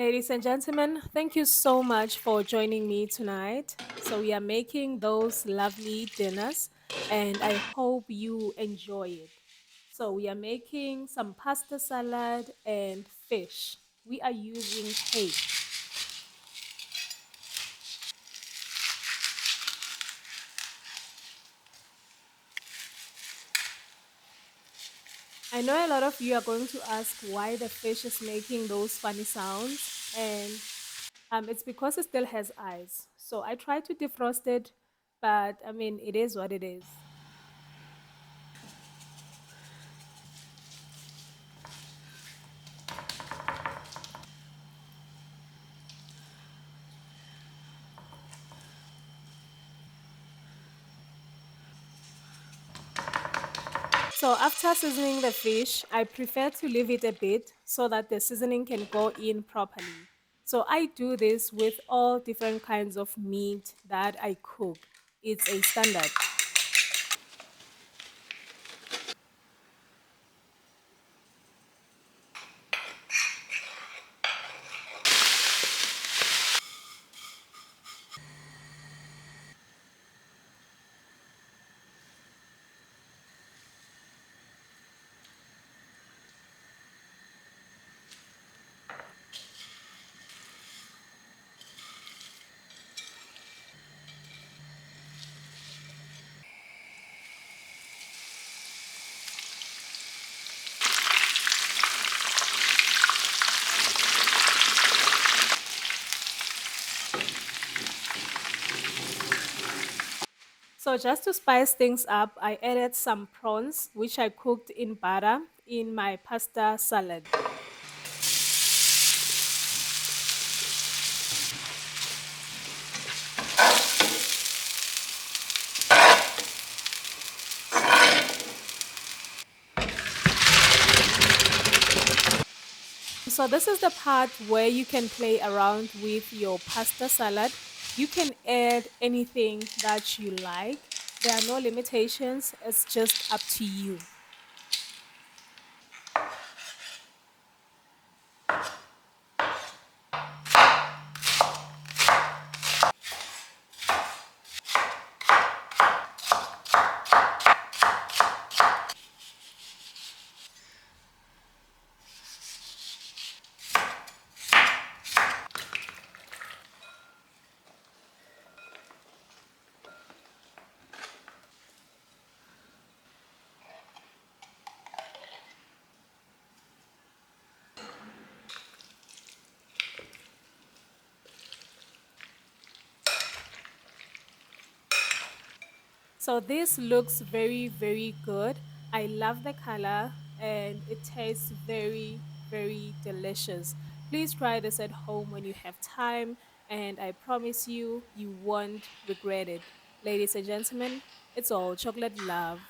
Ladies and gentlemen, thank you so much for joining me tonight. So, we are making those lovely dinners, and I hope you enjoy it. So, we are making some pasta salad and fish. We are using hake. I know a lot of you are going to ask why the fish is making those funny sounds, and it's because it still has eyes. So, I try to defrost it, but I mean, it is what it is. So after seasoning the fish, I prefer to leave it a bit so that the seasoning can go in properly. So I do this with all different kinds of meat that I cook. It's a standard. So just to spice things up, I added some prawns which I cooked in butter in my pasta salad. So this is the part where you can play around with your pasta salad. You can add anything that you like. There are no limitations. It's just up to you. So this looks very, very good. I love the color and it tastes very, very delicious. Please try this at home when you have time, and I promise you won't regret it. Ladies and gentlemen, it's all chocolate love.